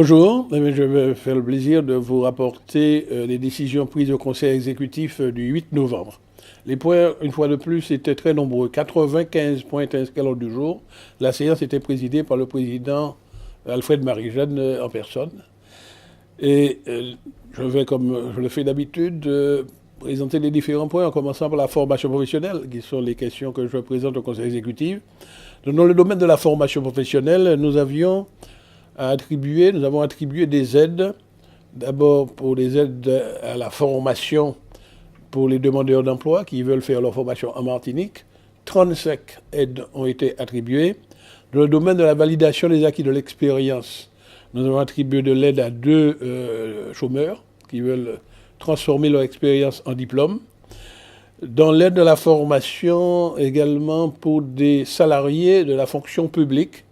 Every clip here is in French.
Bonjour, je vais faire le plaisir de vous rapporter les décisions prises au Conseil exécutif du 8 novembre. Les points, une fois de plus, étaient très nombreux. 95 points inscrits à l'ordre du jour. La séance était présidée par le président Alfred Marie-Jeanne en personne. Et je vais, comme je le fais d'habitude, présenter les différents points, en commençant par la formation professionnelle, qui sont les questions que je présente au Conseil exécutif. Dans le domaine de la formation professionnelle, nous avons attribué des aides, d'abord pour des aides à la formation pour les demandeurs d'emploi qui veulent faire leur formation en Martinique. 35 aides ont été attribuées. Dans le domaine de la validation des acquis de l'expérience, nous avons attribué de l'aide à deux chômeurs qui veulent transformer leur expérience en diplôme. Dans l'aide de la formation également pour des salariés de la fonction publique,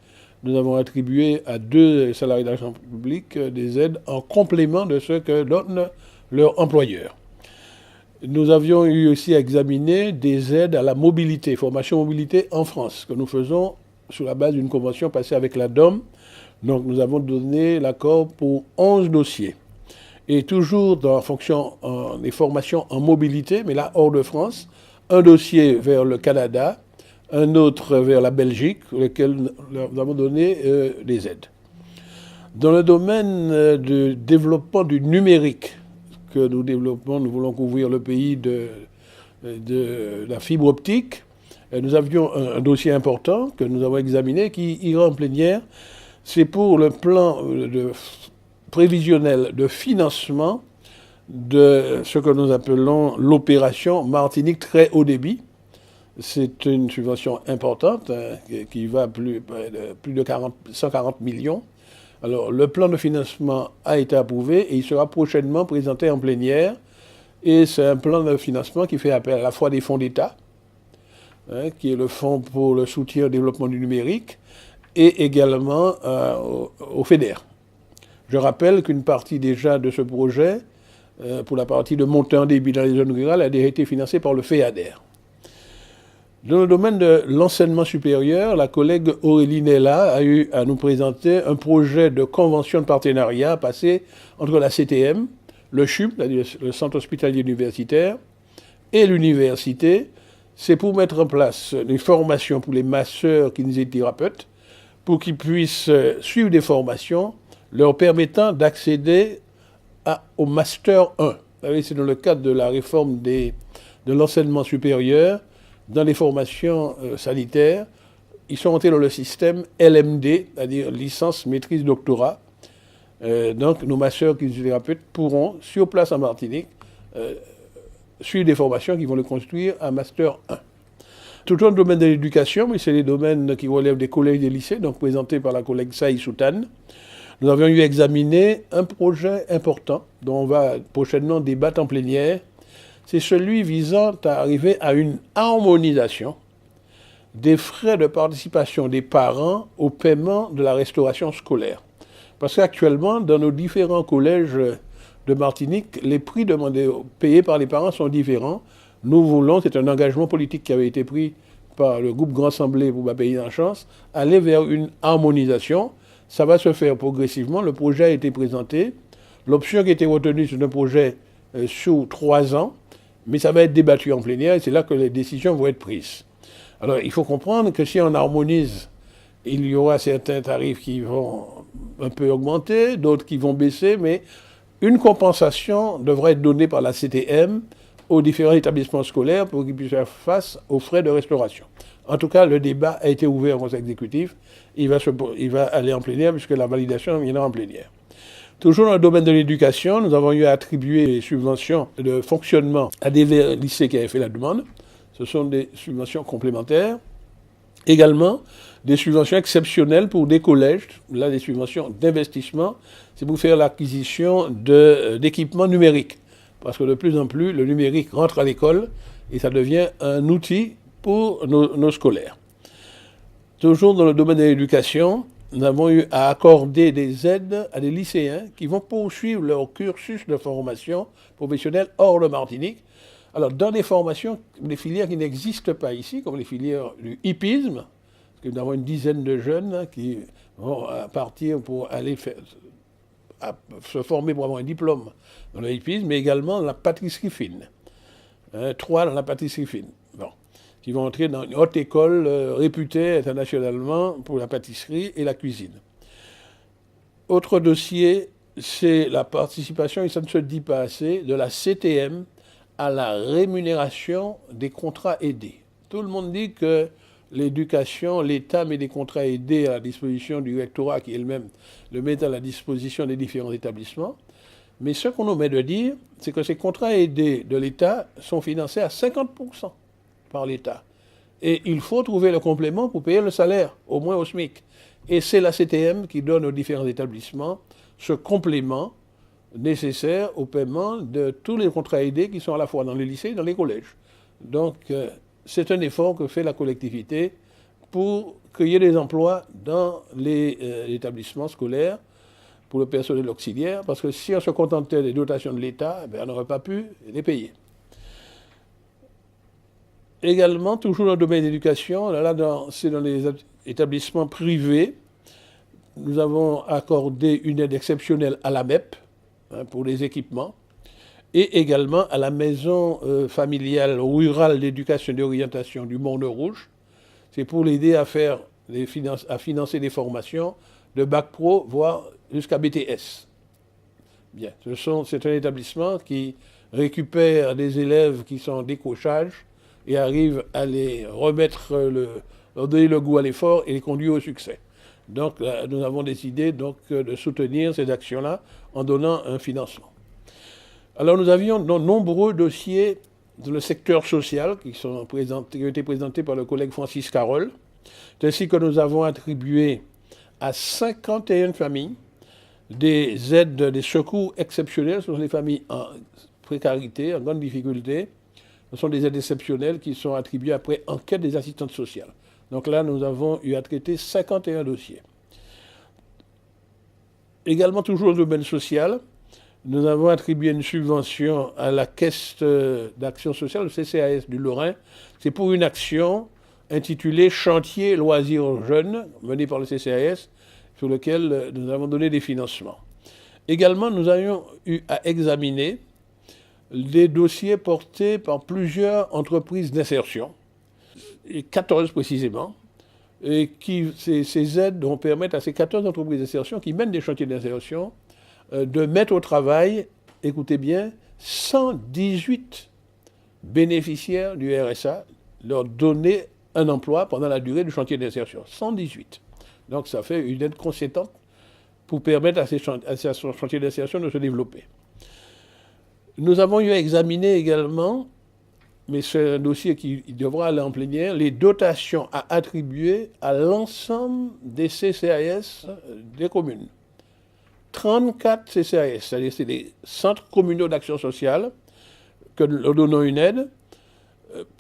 nous avons attribué à deux salariés de la fonction publique des aides en complément de ce que donne leur employeur. Nous avions eu aussi à examiner des aides à la mobilité, formation mobilité en France, que nous faisons sur la base d'une convention passée avec la DOM. Donc nous avons donné l'accord pour 11 dossiers. Et toujours dans la fonction des formations en mobilité, mais là hors de France, un dossier vers le Canada, un autre vers la Belgique, auquel nous avons donné des aides. Dans le domaine du développement du numérique que nous développons, nous voulons couvrir le pays de la fibre optique. Nous avions un dossier important que nous avons examiné qui ira en plénière. C'est pour le plan prévisionnel de financement de ce que nous appelons l'opération Martinique très haut débit. C'est une subvention importante qui va plus de 140 millions. Alors, le plan de financement a été approuvé et il sera prochainement présenté en plénière. Et c'est un plan de financement qui fait appel à la fois des fonds d'État, qui est le fonds pour le soutien au développement du numérique, et également au FEDER. Je rappelle qu'une partie déjà de ce projet, pour la partie de montée en débit dans les zones rurales, a déjà été financée par le FEADER. Dans le domaine de l'enseignement supérieur, la collègue Aurélie Nella a eu à nous présenter un projet de convention de partenariat passé entre la CTM, le CHUM, c'est-à-dire le Centre hospitalier universitaire, et l'université. C'est pour mettre en place des formations pour les masseurs kinésithérapeutes, pour qu'ils puissent suivre des formations leur permettant d'accéder au Master 1. C'est dans le cadre de la réforme de l'enseignement supérieur. Dans les formations sanitaires, ils sont entrés dans le système LMD, c'est-à-dire licence, maîtrise, doctorat. Donc nos masseurs kinésithérapeutes pourront, sur place en Martinique, suivre des formations qui vont le construire à Master 1. Toujours dans le domaine de l'éducation, mais c'est les domaines qui relèvent des collèges et des lycées, donc présentés par la collègue Saï Soutane. Nous avions eu à examiner un projet important dont on va prochainement débattre en plénière. C'est celui visant à arriver à une harmonisation des frais de participation des parents au paiement de la restauration scolaire. Parce qu'actuellement, dans nos différents collèges de Martinique, les prix payés par les parents sont différents. Nous voulons, c'est un engagement politique qui avait été pris par le groupe Grand Assemblée pour ma pays en chance, aller vers une harmonisation. Ça va se faire progressivement. Le projet a été présenté. L'option qui a été retenue, c'est un projet sur 3 ans, mais ça va être débattu en plénière et c'est là que les décisions vont être prises. Alors, il faut comprendre que si on harmonise, il y aura certains tarifs qui vont un peu augmenter, d'autres qui vont baisser, mais une compensation devrait être donnée par la CTM aux différents établissements scolaires pour qu'ils puissent faire face aux frais de restauration. En tout cas, le débat a été ouvert au Conseil exécutif. Il va aller en plénière puisque la validation viendra en plénière. Toujours dans le domaine de l'éducation, nous avons eu à attribuer des subventions de fonctionnement à des lycées qui avaient fait la demande. Ce sont des subventions complémentaires. Également, des subventions exceptionnelles pour des collèges. Là, des subventions d'investissement. C'est pour faire l'acquisition d'équipements numériques. Parce que de plus en plus, le numérique rentre à l'école et ça devient un outil pour nos scolaires. Toujours dans le domaine de l'éducation, nous avons eu à accorder des aides à des lycéens qui vont poursuivre leur cursus de formation professionnelle hors de Martinique. Alors, dans des formations, des filières qui n'existent pas ici, comme les filières du hippisme, parce que nous avons une dizaine de jeunes qui vont partir pour aller à se former pour avoir un diplôme dans le hippisme, mais également dans la pâtisserie fine. 3 dans la pâtisserie fine. Bon. Qui vont entrer dans une haute école réputée internationalement pour la pâtisserie et la cuisine. Autre dossier, c'est la participation, et ça ne se dit pas assez, de la CTM à la rémunération des contrats aidés. Tout le monde dit que l'éducation, l'État met des contrats aidés à la disposition du rectorat qui elle-même le met à la disposition des différents établissements. Mais ce qu'on omet de dire, c'est que ces contrats aidés de l'État sont financés à 50% par l'État. Et il faut trouver le complément pour payer le salaire, au moins au SMIC. Et c'est la CTM qui donne aux différents établissements ce complément nécessaire au paiement de tous les contrats aidés qui sont à la fois dans les lycées et dans les collèges. Donc, c'est un effort que fait la collectivité pour créer des emplois dans les établissements scolaires pour le personnel auxiliaire, parce que si on se contentait des dotations de l'État, on n'aurait pas pu les payer. Également, toujours dans le domaine de l'éducation, c'est dans les établissements privés, nous avons accordé une aide exceptionnelle à la MEP pour les équipements, et également à la maison familiale rurale d'éducation et d'orientation du Monde Rouge. C'est pour l'aider à financer des formations de bac pro, voire jusqu'à BTS. Bien, c'est un établissement qui récupère des élèves qui sont en décrochage et arrive à les leur donner le goût à l'effort et les conduire au succès. Donc, nous avons décidé de soutenir ces actions-là en donnant un financement. Alors, nous avions de nombreux dossiers dans le secteur social qui ont été présentés par le collègue Francis Carole. C'est ainsi que nous avons attribué à 51 familles des aides, des secours exceptionnels sur les familles en précarité, en grande difficulté. Ce sont des aides exceptionnelles qui sont attribuées après enquête des assistantes sociales. Donc là, nous avons eu à traiter 51 dossiers. Également, toujours dans le domaine social, nous avons attribué une subvention à la Caisse d'action sociale, le CCAS du Lorrain. C'est pour une action intitulée Chantier loisirs jeunes, menée par le CCAS, sur lequel nous avons donné des financements. Également, nous avions eu à examiner des dossiers portés par plusieurs entreprises d'insertion, et 14 précisément, et ces aides vont permettre à ces 14 entreprises d'insertion qui mènent des chantiers d'insertion de mettre au travail, écoutez bien, 118 bénéficiaires du RSA, leur donner un emploi pendant la durée du chantier d'insertion. 118. Donc ça fait une aide conséquente pour permettre à ces chantiers d'insertion de se développer. Nous avons eu à examiner également, mais c'est un dossier qui devra aller en plénière, les dotations à attribuer à l'ensemble des CCAS des communes. 34 CCAS, c'est-à-dire c'est des centres communaux d'action sociale, que nous donnons une aide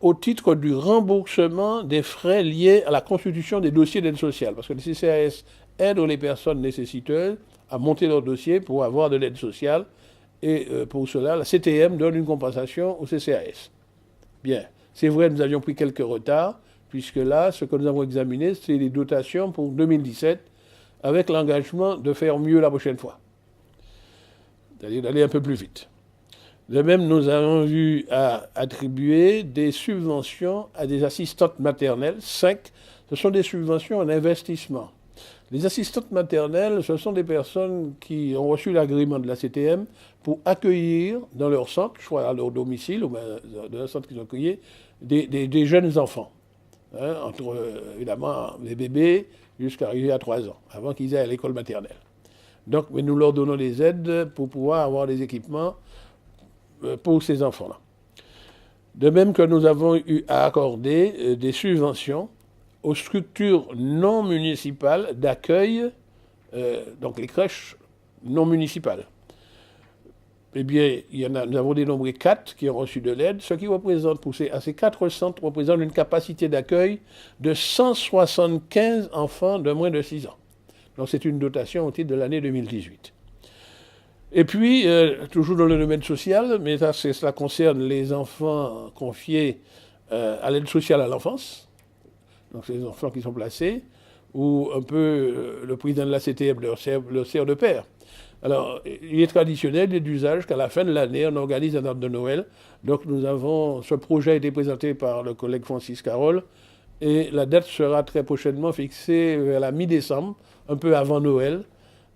au titre du remboursement des frais liés à la constitution des dossiers d'aide sociale. Parce que les CCAS aident les personnes nécessiteuses à monter leur dossier pour avoir de l'aide sociale. Et pour cela, la CTM donne une compensation au CCAS. Bien, c'est vrai, nous avions pris quelques retards, puisque là, ce que nous avons examiné, c'est les dotations pour 2017, avec l'engagement de faire mieux la prochaine fois. C'est-à-dire d'aller un peu plus vite. De même, nous avons eu à attribuer des subventions à des assistantes maternelles, 5. Ce sont des subventions en investissement. Les assistantes maternelles, ce sont des personnes qui ont reçu l'agrément de la CTM pour accueillir dans leur centre, soit à leur domicile ou dans un centre qu'ils ont accueilli, des jeunes enfants. Entre, évidemment, les bébés jusqu'à arriver à 3 ans, avant qu'ils aillent à l'école maternelle. Donc, mais nous leur donnons des aides pour pouvoir avoir des équipements pour ces enfants-là. De même que nous avons eu à accorder des subventions aux structures non municipales d'accueil, donc les crèches non municipales. Eh bien, nous avons dénombré 4 qui ont reçu de l'aide, ce qui représente, à ces 4 centres, représente une capacité d'accueil de 175 enfants de moins de 6 ans. Donc c'est une dotation au titre de l'année 2018. Et puis, toujours dans le domaine social, mais cela concerne les enfants confiés à l'aide sociale à l'enfance, donc ces enfants qui sont placés, où un peu le président de la CTM leur sert de père. Alors, il est traditionnel et d'usage qu'à la fin de l'année, on organise un arbre de Noël. Donc, ce projet a été présenté par le collègue Francis Carole et la date sera très prochainement fixée vers la mi-décembre, un peu avant Noël,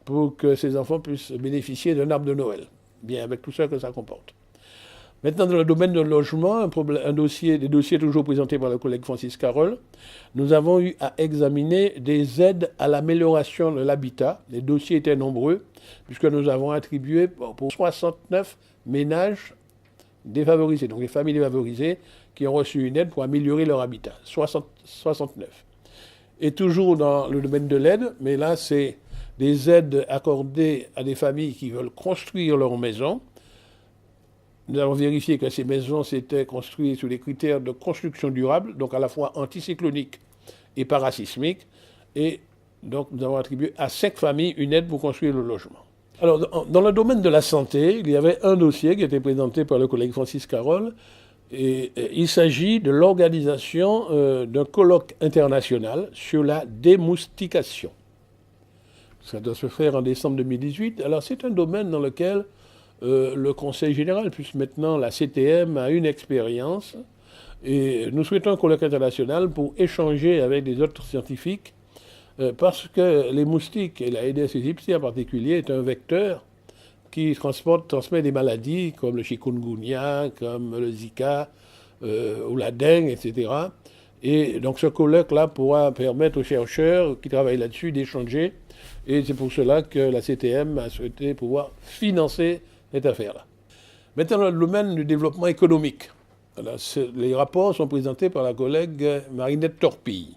pour que ces enfants puissent bénéficier d'un arbre de Noël, bien avec tout ça que ça comporte. Maintenant, dans le domaine du logement, des dossiers toujours présentés par le collègue Francis Carole, nous avons eu à examiner des aides à l'amélioration de l'habitat. Les dossiers étaient nombreux, puisque nous avons attribué pour 69 ménages défavorisés, donc les familles défavorisées, qui ont reçu une aide pour améliorer leur habitat. 69. Et toujours dans le domaine de l'aide, mais là, c'est des aides accordées à des familles qui veulent construire leur maison. Nous avons vérifié que ces maisons s'étaient construites sous les critères de construction durable, donc à la fois anticyclonique et parasismique. Et donc nous avons attribué à 5 familles une aide pour construire le logement. Alors dans le domaine de la santé, il y avait un dossier qui était présenté par le collègue Francis Carole. Et il s'agit de l'organisation d'un colloque international sur la démoustication. Ça doit se faire en décembre 2018. Alors c'est un domaine dans lequel le Conseil général, plus maintenant la CTM, a une expérience. Et nous souhaitons un colloque international pour échanger avec des autres scientifiques, parce que les moustiques, et la Aedes aegypti en particulier, est un vecteur qui transmet des maladies comme le chikungunya, comme le Zika, ou la dengue, etc. Et donc ce colloque-là pourra permettre aux chercheurs qui travaillent là-dessus d'échanger. Et c'est pour cela que la CTM a souhaité pouvoir financer cette affaire-là. Maintenant, dans le domaine du développement économique, alors, les rapports sont présentés par la collègue Marinette Torpille.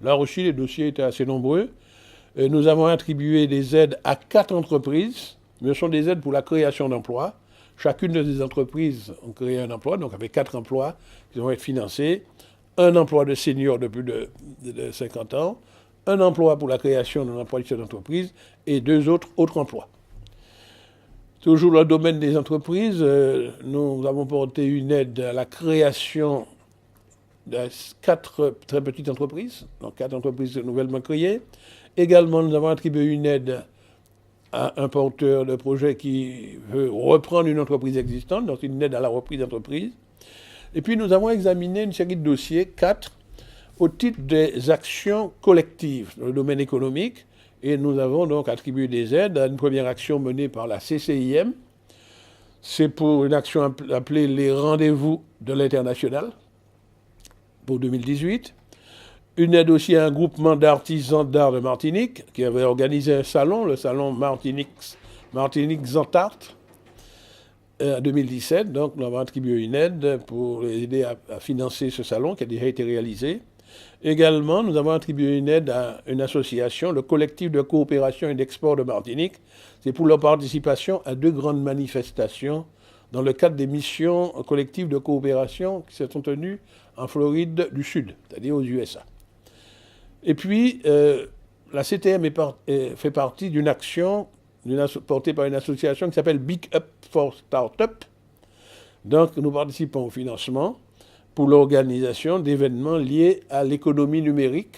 Là aussi, les dossiers étaient assez nombreux. Nous avons attribué des aides à 4 entreprises, mais ce sont des aides pour la création d'emplois. Chacune de ces entreprises a créé un emploi, donc avec 4 emplois qui vont être financés. Un emploi de seniors de plus de 50 ans, un emploi pour la création d'un emploi de chef d'entreprise et 2 autres emplois. Toujours dans le domaine des entreprises, nous avons porté une aide à la création de 4 très petites entreprises, donc 4 entreprises nouvellement créées. Également, nous avons attribué une aide à un porteur de projet qui veut reprendre une entreprise existante, donc une aide à la reprise d'entreprise. Et puis nous avons examiné une série de dossiers, 4, au titre des actions collectives dans le domaine économique. Et nous avons donc attribué des aides à une première action menée par la CCIM. C'est pour une action appelée les rendez-vous de l'international pour 2018. Une aide aussi à un groupement d'artisans d'art de Martinique qui avait organisé un salon, le salon Martinique Zantarte, en 2017. Donc nous avons attribué une aide pour les aider à financer ce salon qui a déjà été réalisé. Également, nous avons attribué une aide à une association, le collectif de coopération et d'export de Martinique. C'est pour leur participation à 2 grandes manifestations dans le cadre des missions collectives de coopération qui se sont tenues en Floride du Sud, c'est-à-dire aux USA. Et puis, la CTM fait partie d'une action portée par une association qui s'appelle Big Up for Startup. Donc, nous participons au financement pour l'organisation d'événements liés à l'économie numérique.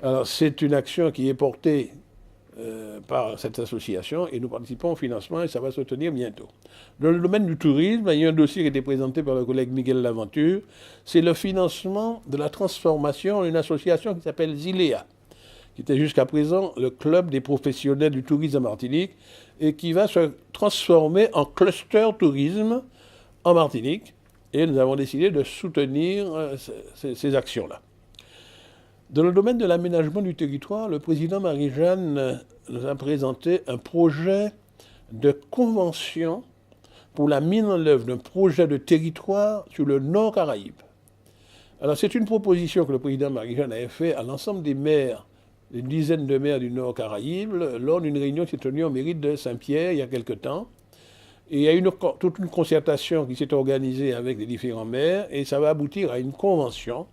Alors, c'est une action qui est portée par cette association et nous participons au financement et ça va se tenir bientôt. Dans le domaine du tourisme, il y a un dossier qui a été présenté par le collègue Miguel Laventure. C'est le financement de la transformation d'une association qui s'appelle Zilea, qui était jusqu'à présent le club des professionnels du tourisme en Martinique et qui va se transformer en cluster tourisme en Martinique. Et nous avons décidé de soutenir ces actions-là. Dans le domaine de l'aménagement du territoire, le président Marie-Jeanne nous a présenté un projet de convention pour la mise en œuvre d'un projet de territoire sur le Nord Caraïbe. Alors c'est une proposition que le président Marie-Jeanne avait faite à l'ensemble des maires, une dizaine de maires du Nord Caraïbe, lors d'une réunion qui s'est tenue en mairie de Saint-Pierre il y a quelque temps. Et il y a toute une concertation qui s'est organisée avec les différents maires et ça va aboutir à une convention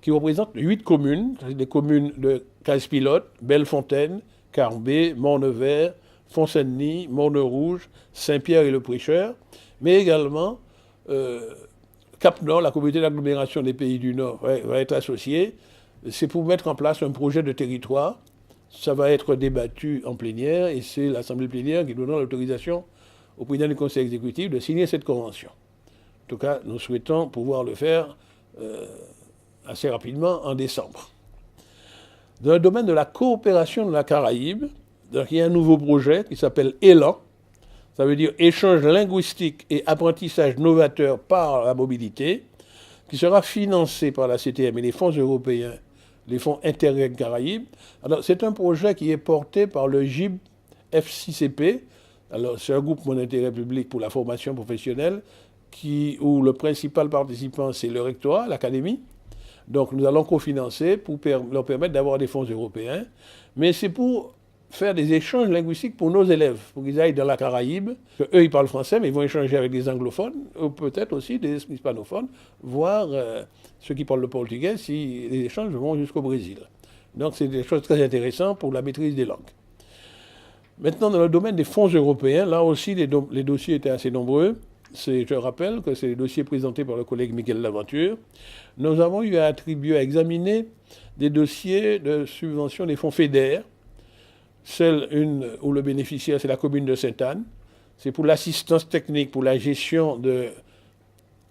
qui représente 8 communes, des communes de Caisse-Pilote, Bellefontaine, Carbet, Mont-Nevers, Font-Saint-Denis, Morne-Rouge, Saint-Pierre et le Prêcheur, mais également Cap-Nord, la communauté d'agglomération des pays du Nord, va être associée. C'est pour mettre en place un projet de territoire Ça va être débattu en plénière et c'est l'Assemblée plénière qui donnera l'autorisation au président du Conseil exécutif de signer cette convention. En tout cas, nous souhaitons pouvoir le faire assez rapidement en décembre. Dans le domaine de la coopération de la Caraïbe, donc, il y a un nouveau projet qui s'appelle ÉLAN. Ça veut dire échange linguistique et apprentissage novateur par la mobilité, qui sera financé par la CTM et les fonds européens, les fonds Interreg Caraïbes. Alors, c'est un projet qui est porté par le GIB FCCP. Alors, c'est un groupe d'intérêt public pour la formation professionnelle où le principal participant, c'est le rectorat, l'académie. Donc, nous allons cofinancer pour leur permettre d'avoir des fonds européens. Mais c'est pour faire des échanges linguistiques pour nos élèves, pour qu'ils aillent dans la Caraïbe. Eux, ils parlent français, mais ils vont échanger avec des anglophones, ou peut-être aussi des hispanophones, voire ceux qui parlent le portugais, si les échanges vont jusqu'au Brésil. Donc, c'est des choses très intéressantes pour la maîtrise des langues. Maintenant, dans le domaine des fonds européens, là aussi, les dossiers étaient assez nombreux. Je rappelle que c'est les dossiers présentés par le collègue Michel Laventure. Nous avons eu à examiner des dossiers de subvention des fonds FEDER. Celle où le bénéficiaire, c'est la commune de Sainte-Anne. C'est pour l'assistance technique, pour la gestion de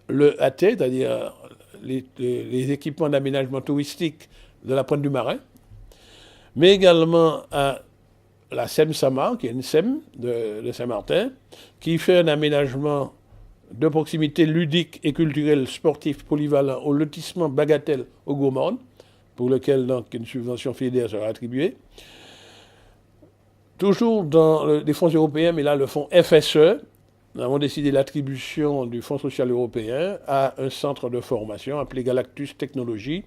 l'EAT, c'est-à-dire les équipements d'aménagement touristique de la Pointe du Marin. Mais également à la SEM-SAMA, qui est une SEM de Saint-Martin, qui fait un aménagement de proximité ludique et culturel sportif polyvalent au lotissement Bagatelle au Gaumont, pour lequel donc une subvention FEDER sera attribuée. Toujours dans les fonds européens, mais là le fonds FSE, nous avons décidé l'attribution du Fonds social européen à un centre de formation appelé Galactus Technologies,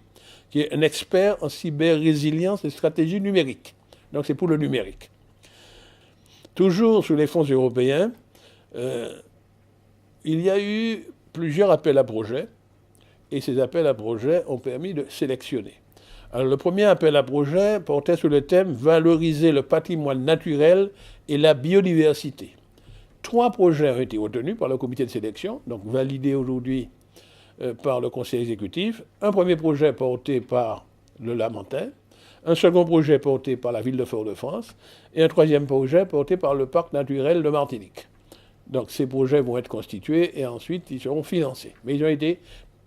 qui est un expert en cyber-résilience et stratégie numérique. Donc c'est pour le numérique. Toujours sur les fonds européens, il y a eu plusieurs appels à projets, et ces appels à projets ont permis de sélectionner. Alors, le premier appel à projet portait sur le thème « Valoriser le patrimoine naturel et la biodiversité ». 3 projets ont été retenus par le comité de sélection, donc validés aujourd'hui par le conseil exécutif. Un premier projet porté par le Lamentin, un second projet porté par la ville de Fort-de-France et un troisième projet porté par le parc naturel de Martinique. Donc ces projets vont être constitués et ensuite ils seront financés. Mais ils ont été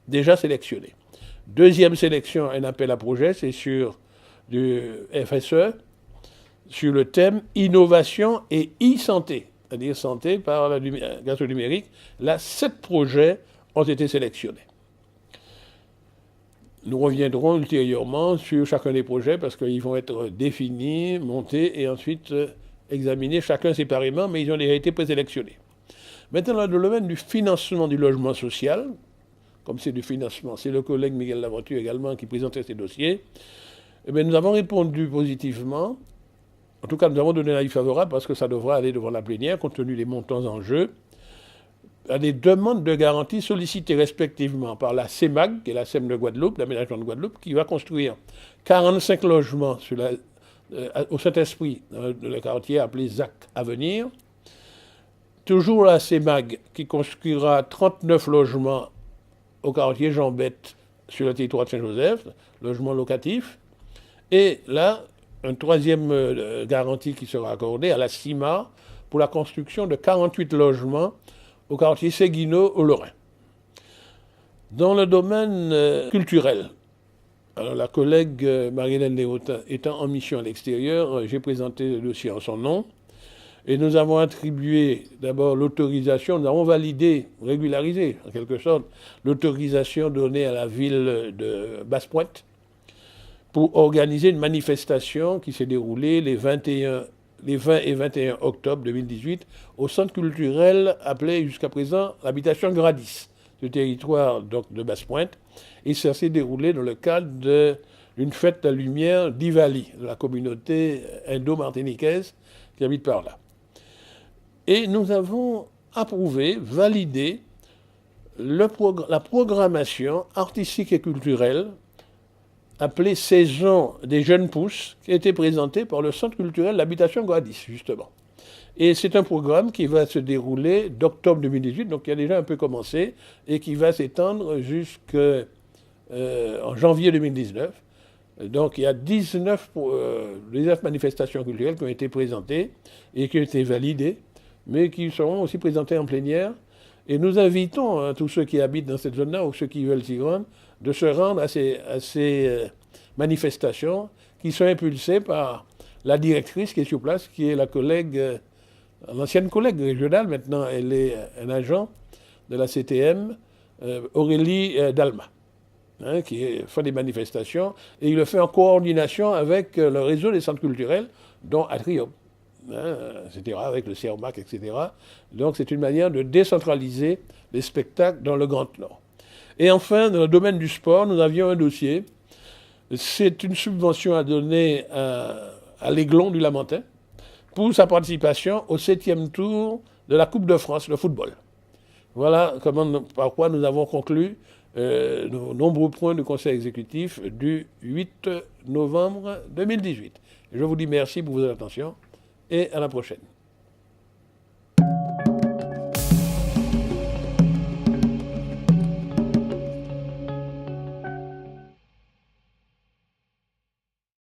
déjà sélectionnés. Deuxième sélection, un appel à projet, c'est sur du FSE, sur le thème innovation et e-santé, c'est-à-dire santé grâce au numérique. Là, 7 projets ont été sélectionnés. Nous reviendrons ultérieurement sur chacun des projets parce qu'ils vont être définis, montés et ensuite examinés chacun séparément, mais ils ont déjà été présélectionnés. Maintenant, dans le domaine du financement du logement social, comme c'est du financement, c'est le collègue Miguel Laventure également qui présentait ces dossiers, eh bien, nous avons répondu positivement. En tout cas, nous avons donné un avis favorable parce que ça devra aller devant la plénière, compte tenu des montants en jeu, à des demandes de garantie sollicitées respectivement par la CEMAG, qui est la SEM de Guadeloupe, l'aménagement de Guadeloupe, qui va construire 45 logements au Saint-Esprit, dans le quartier appelé ZAC Avenir. Toujours la CEMAG, qui construira 39 logements au quartier Jean-Bête, sur le territoire de Saint-Joseph, logement locatif. Et là, une troisième garantie qui sera accordée à la CIMA pour la construction de 48 logements au quartier Séguineau, au Lorrain. Dans le domaine culturel, alors la collègue Marie-Hélène Léotin étant en mission à l'extérieur, j'ai présenté le dossier en son nom. Et nous avons attribué d'abord l'autorisation, nous avons validé, régularisé en quelque sorte, l'autorisation donnée à la ville de Basse-Pointe pour organiser une manifestation qui s'est déroulée les 20 et 21 octobre 2018 au centre culturel appelé jusqu'à présent l'habitation Gradis, ce territoire donc, de Basse-Pointe. Et ça s'est déroulé dans le cadre d'une fête de la lumière d'Ivali, de la communauté indo-martiniquaise qui habite par là. Et nous avons approuvé, validé la programmation artistique et culturelle appelée Saison des jeunes pousses, qui a été présentée par le Centre culturel l'habitation Gradis, justement. Et c'est un programme qui va se dérouler d'octobre 2018, donc qui a déjà un peu commencé, et qui va s'étendre jusqu'en janvier 2019. Donc il y a 19 manifestations culturelles qui ont été présentées et qui ont été validées, mais qui seront aussi présentées en plénière. Et nous invitons tous ceux qui habitent dans cette zone-là ou ceux qui veulent s'y rendre de se rendre à ces manifestations qui sont impulsées par la directrice qui est sur place, qui est la collègue, l'ancienne collègue régionale, maintenant elle est un agent de la CTM, Aurélie Dalma, hein, qui fait des manifestations, et il le fait en coordination avec le réseau des centres culturels, dont Atrium, hein, etc., avec le CERMAC, etc. Donc c'est une manière de décentraliser les spectacles dans le Grand Nord. Et enfin, dans le domaine du sport, nous avions un dossier. C'est une subvention à donner à l'Aiglon du Lamentin pour sa participation au 7e tour de la Coupe de France de football. Voilà par quoi nous avons conclu nos nombreux points du Conseil exécutif du 8 novembre 2018. Je vous dis merci pour votre attention et à la prochaine.